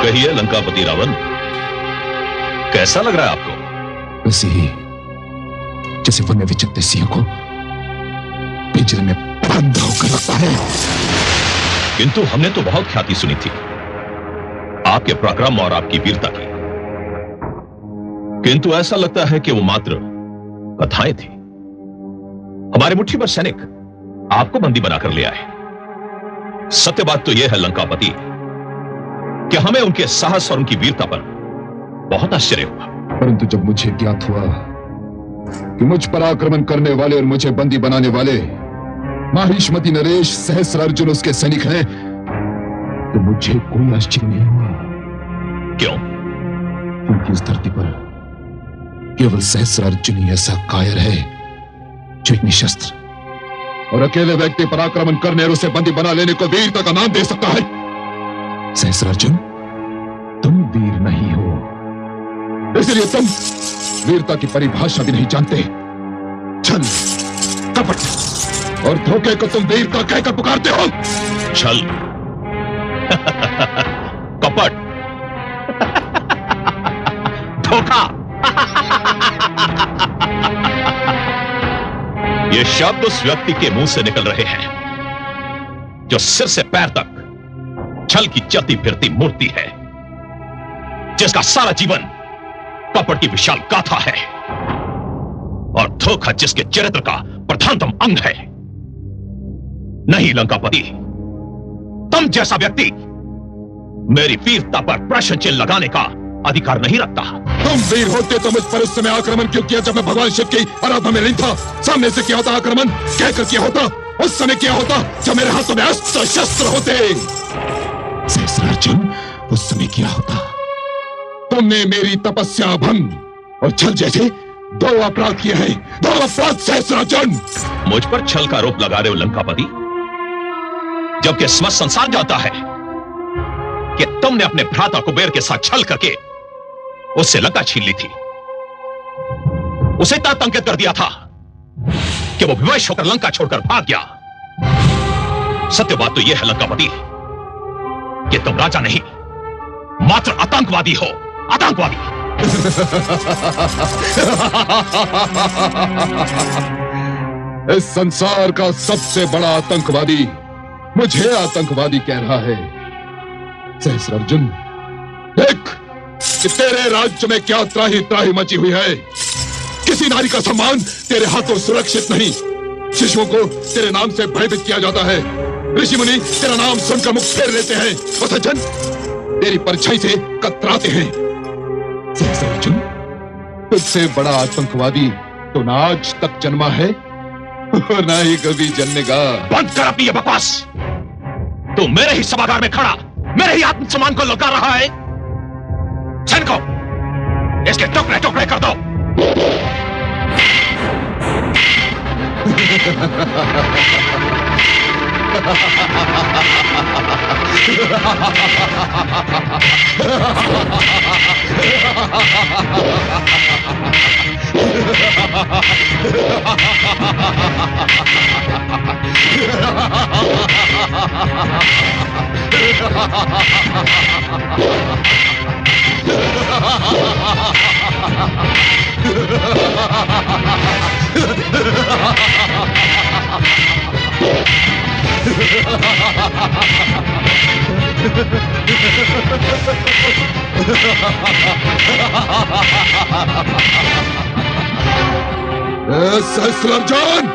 कहिए लंकापति रावण, कैसा लग रहा है आपको? वैसे ही जैसे वन में विचरते सिंह को पिंजरे में बंद होकर रखता है। किंतु हमने तो बहुत ख्याति सुनी थी आपके पराक्रम और आपकी वीरता की, किंतु ऐसा लगता है कि वो मात्र कथाएं थी। हमारे मुट्ठी भर सैनिक आपको बंदी बनाकर ले आए। सत्य बात तो यह है लंकापति कि हमें उनके साहस और उनकी वीरता पर बहुत आश्चर्य हुआ। परंतु जब मुझे ज्ञात हुआ कि मुझ पर आक्रमण करने वाले और मुझे बंदी बनाने वाले माहिष्मती नरेश सहस्रार्जुन उसके सैनिक हैं, तो मुझे कोई आश्चर्य नहीं हुआ। क्यों? क्योंकि इस धरती पर केवल सहस्रार्जुन ही ऐसा कायर है जो एक निशस्त्र और अकेले व्यक्ति पर आक्रमण करने और उसे बंदी बना लेने को वीरता का नाम दे सकता है। सहस्रार्जुन, तुम वीर नहीं हो, इसलिए तुम वीरता की परिभाषा भी नहीं जानते। छल, कपट और धोखे को तुम वीरता कहकर पुकारते हो। छल, कपट, धोखा, ये शब्द उस व्यक्ति के मुंह से निकल रहे हैं जो सिर से पैर तक छल की चलती फिरती मूर्ति है, जिसका सारा जीवन कपट की विशाल गाथा है और धोखा जिसके चरित्र का प्रधानतम अंग है। नहीं लंकापति, तुम जैसा व्यक्ति मेरी वीरता पर प्रश्न चिन्ह लगाने का अधिकार नहीं रखता। तुम वीर होते तो मुझ पर उस समय आक्रमण क्यों किया जब मैं भगवान शिव की आराधना में नहीं था? सामने से किया होता आक्रमण, कहकर किया होता, उस समय किया होता जब मेरे हाथों में अस्त्र शस्त्र होते। सहस्रार्जुन, उस समय किया होता। तुमने मेरी तपस्या भंग और छल जैसे दो अपराध किए हैं। दो अपराध सहस्रार्जुन। मुझ पर छल का आरोप लगा रहे हो लंकापति, जबकि समस्त संसार जानता है कि तुमने अपने भ्राता कुबेर के साथ छल करके उससे लंका छीन ली थी। उसे इतना आतंकित कर दिया था कि वो विवश होकर लंका छोड़कर भाग गया। सत्य बात तो यह है लंकापति कि तुम राजा नहीं, मात्र आतंकवादी हो। आतंकवादी। इस संसार का सबसे बड़ा आतंकवादी मुझे आतंकवादी कह रहा है। सहस्रार्जुन, देख कि तेरे राज्य में क्या त्राही त्राही मची हुई है। किसी नारी का सम्मान तेरे हाथों सुरक्षित नहीं। शिशुओं को तेरे नाम से भयभीत किया जाता है। ऋषि मुनि तेरा नाम सुनकर मुख फेर लेते हैं और सज्जन तेरी परछाई से कतराते हैं। सहस्रार्जुन, तुझसे बड़ा आतंकवादी तो ना आज तक जन्मा है और ना ही कभी जन्मेगा। बंद कर अपनी ये बकवास। तू मेरे ही सभागार में खड़ा मेरे ही आत्मसम्मान को लगा रहा है। सैनिकों, इसके टुकड़े टुकड़े कर दो। सहस्त्रार्जुन,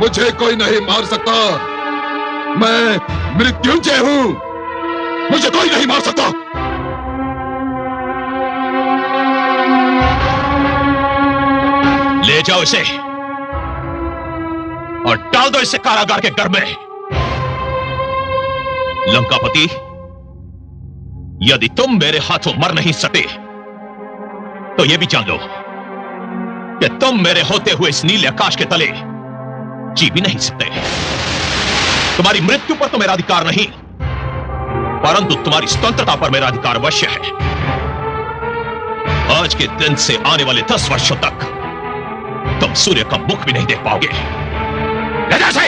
मुझे कोई नहीं मार सकता। मैं मृत्युंजय हूं, मुझे कोई नहीं मार सकता। ले जाओ इसे और डाल दो इसे कारागार के घर में। लंकापति, यदि तुम मेरे हाथों मर नहीं सके तो यह भी जान लो कि तुम मेरे होते हुए इस नीले आकाश के तले जी भी नहीं सकते। तुम्हारी मृत्यु पर तो मेरा अधिकार नहीं, परंतु तुम्हारी स्वतंत्रता पर मेरा अधिकार अवश्य है। आज के दिन से आने वाले 10 वर्षों तक तुम सूर्य का मुख भी नहीं देख पाओगे। ले जा इसे।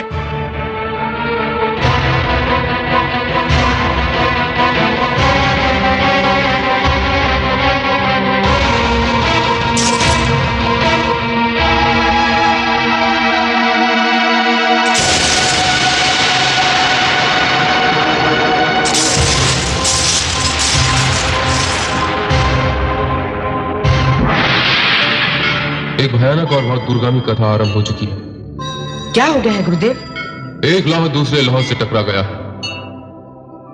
एक भयानक और बहुत दूरगामी कथा आरंभ हो चुकी है। क्या हो गया है गुरुदेव? एक लौह दूसरे लौह से टकरा गया।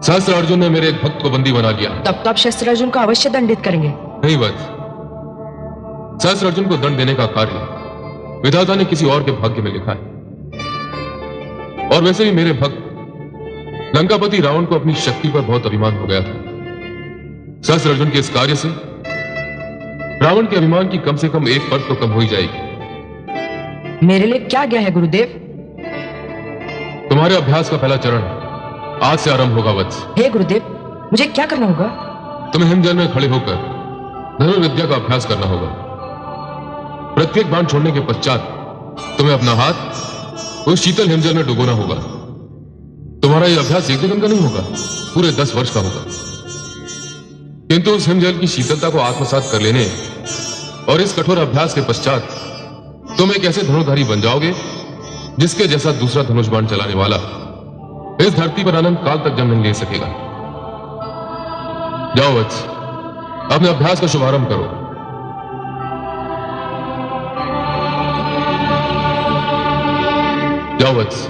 सहस्त्रार्जुन ने मेरे एक भक्त को बंदी बना लिया। तब तो आप सहस्त्रार्जुन को अवश्य दंडित करेंगे। नहीं वत्स, सहस्त्रार्जुन को दंड देने का कार्य विधाता ने किसी और के भाग्य में लिखा है। और वैसे भी मेरे भक्त लंकापति रावण को अपनी शक्ति पर बहुत अभिमान हो गया था। सहस्त्रार्जुन के इस कार्य से रावण के अभिमान की कम से कम एक परत तो कम हो ही जाएगी। मेरे लिए क्या गया है गुरुदेव? तुम्हारे अभ्यास का पहला चरण आज से आरंभ होगा वत्स। हे गुरुदेव, मुझे क्या करना होगा? तुम्हें हिमजल में खड़े होकर धनुर्विद्या का अभ्यास करना होगा। प्रत्येक बाण छोड़ने के पश्चात तुम्हें अपना हाथ उस शीतल हिमजल में डुबोना होगा। तुम्हारा यह अभ्यास एक दिन का नहीं होगा, पूरे 10 वर्ष का होगा। किंतु उस हिमजल की शीतलता को आत्मसात कर लेने और इस कठोर अभ्यास के पश्चात तुम एक ऐसे धनुर्धारी बन जाओगे जिसके जैसा दूसरा धनुष बाण चलाने वाला इस धरती पर अनंत काल तक जन्म नहीं ले सकेगा। जाओ वत्स, अपने अभ्यास का शुभारंभ करो। जाओ वत्स।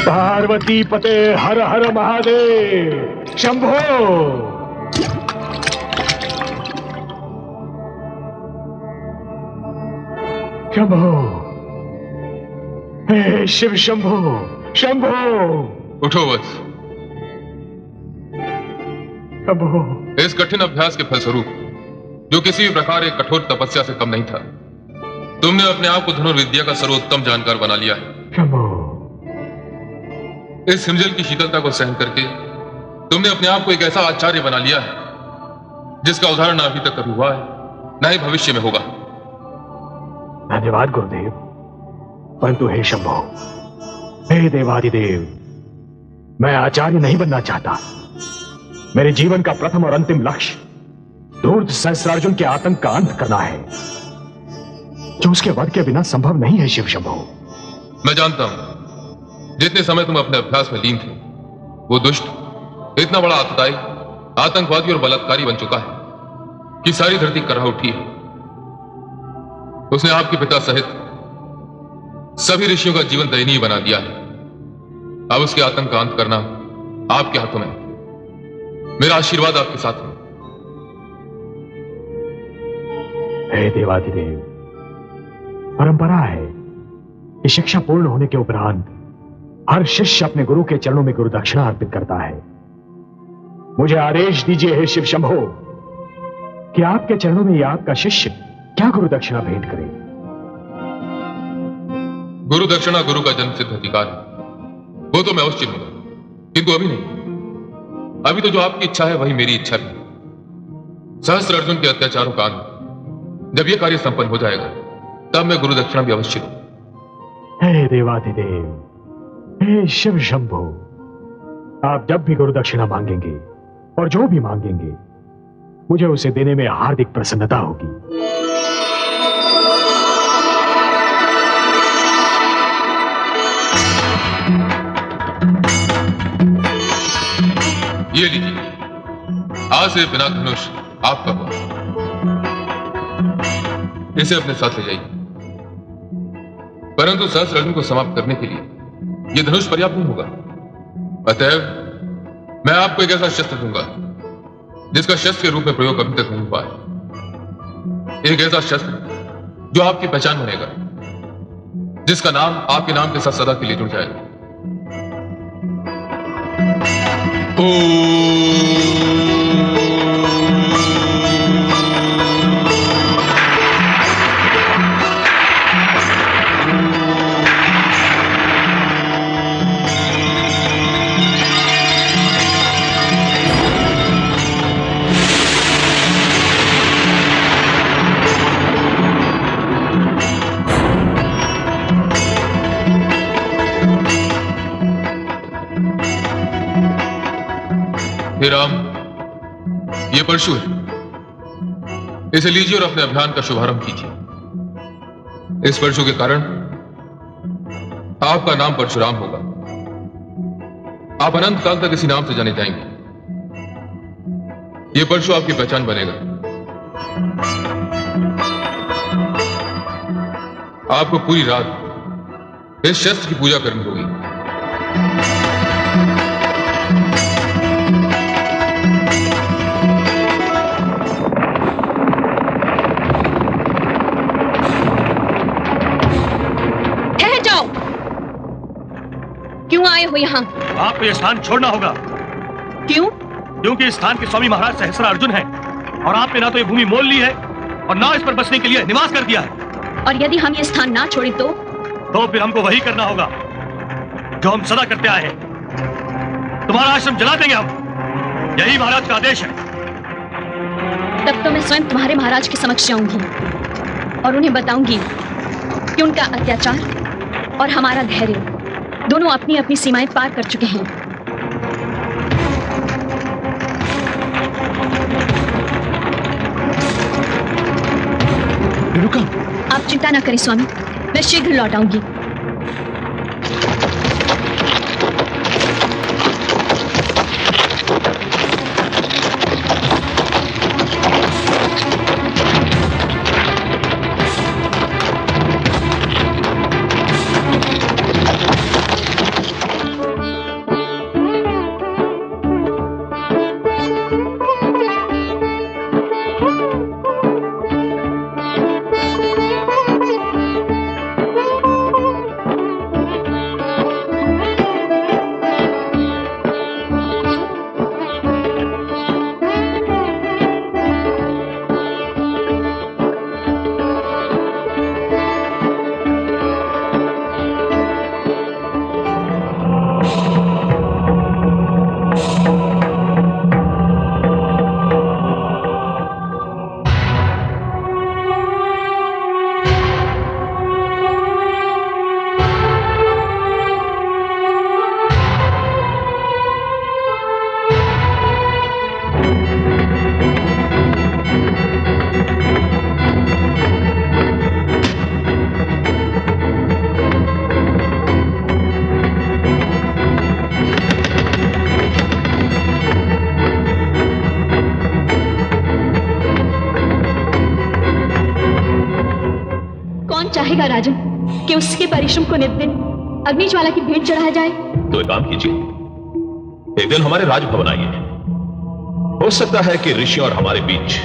पार्वती पते हर हर महादेव शंभो। शंभो, हे शिव शंभो, शंभो। उठो वत्स। शंभो। इस कठिन अभ्यास के फलस्वरूप, जो किसी भी प्रकार एक कठोर तपस्या से कम नहीं था, तुमने अपने आप को धनुर्विद्या का सर्वोत्तम जानकार बना लिया है। शंभो। इस हिमजल की शीतलता को सहन करके तुमने अपने आप को एक ऐसा आचार्य बना लिया है जिसका उदाहरण अभी तक कभी हुआ है, न ही भविष्य में होगा। धन्यवाद गुरुदेव। परंतु हे शंभो, हे देवादिदेव, मैं आचार्य नहीं बनना चाहता। मेरे जीवन का प्रथम और अंतिम लक्ष्य धूर्त सहस्रार्जुन के आतंक का अंत करना है, जो उसके वध के बिना संभव नहीं है। शिव शंभो। मैं जानता हूं, जितने समय तुम अपने अभ्यास में लीन थे, वो दुष्ट इतना बड़ा आतताई, आतंकवादी और बलात्कारी बन चुका है कि सारी धरती कराह उठी है। उसने आपके पिता सहित सभी ऋषियों का जीवन दयनीय बना दिया है। अब उसके आतंक का अंत करना आपके हाथों में। मेरा आशीर्वाद आपके साथ है। हे देवादिदेव, परंपरा है कि शिक्षा पूर्ण होने के उपरांत हर शिष्य अपने गुरु के चरणों में गुरु दक्षिणा अर्पित करता है। मुझे आदेश दीजिए हे शिव शंभो कि आपके चरणों में यह आपका शिष्य क्या गुरु दक्षिणा भेंट करे। गुरु दक्षिणा गुरु का जन्म सिद्ध अधिकार है, वो तो मैं अवश्य दूंगा, किंतु अभी नहीं। अभी तो जो आपकी इच्छा है वही मेरी इच्छा भी। सहस्त्र अर्जुन के अत्याचारों का अंत जब यह कार्य संपन्न हो जाएगा, तब मैं गुरु दक्षिणा भी अवश्य दूंगा। हे देवाधिदेव, हे शिव शंभो, आप जब भी गुरु दक्षिणा मांगेंगे और जो भी मांगेंगे, मुझे उसे देने में हार्दिक प्रसन्नता होगी। ये लीजिए, आज से बिना धनुष आपका हुआ। इसे अपने साथ ले जाइए, परंतु सहस्त्र अर्जुन को समाप्त करने के लिए यह धनुष पर्याप्त नहीं होगा। अतएव मैं आपको एक ऐसा शस्त्र दूंगा जिसका शस्त्र के रूप में प्रयोग अभी तक नहीं हुआ है। एक ऐसा शस्त्र जो आपकी पहचान बनेगा, जिसका नाम आपके नाम के साथ सदा के लिए जुड़ जाएगा। हे राम, ये परशु है, इसे लीजिए और अपने अभियान का शुभारंभ कीजिए। इस परशु के कारण आपका नाम परशुराम होगा। आप अनंत काल तक इसी नाम से जाने जाएंगे। ये परशु आपकी पहचान बनेगा। आपको पूरी रात इस शस्त्र की पूजा करनी होगी। क्यों आए हो यहाँ? आपको यह स्थान छोड़ना होगा। क्यों? क्योंकि इस स्थान के स्वामी महाराज सहस्त्र अर्जुन हैं, और आपने ना तो ये भूमि मोल ली है और ना इस पर बसने के लिए निवास कर दिया है। और यदि हम ये स्थान ना छोड़े तो फिर हमको वही करना होगा जो हम सदा करते आए हैं। तुम्हारा आश्रम जला देंगे हम, यही महाराज का आदेश है। तब तो मैं स्वयं तुम्हारे महाराज के समक्ष जाऊंगी और उन्हें बताऊंगी कि उनका अत्याचार और हमारा धैर्य दोनों अपनी अपनी सीमाएं पार कर चुके हैं। आप चिंता न करें स्वामी, मैं शीघ्र लौट आऊंगी। चाहेगा राजन कि उसके परिश्रम को नित दिन अग्नि ज्वाला की भेंट चढ़ाया जाए? तो एक काम कीजिए, एक दिन हमारे राजभवन आइए। हो सकता है कि ऋषि और हमारे बीच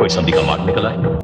कोई संधि का मार्ग निकल आए।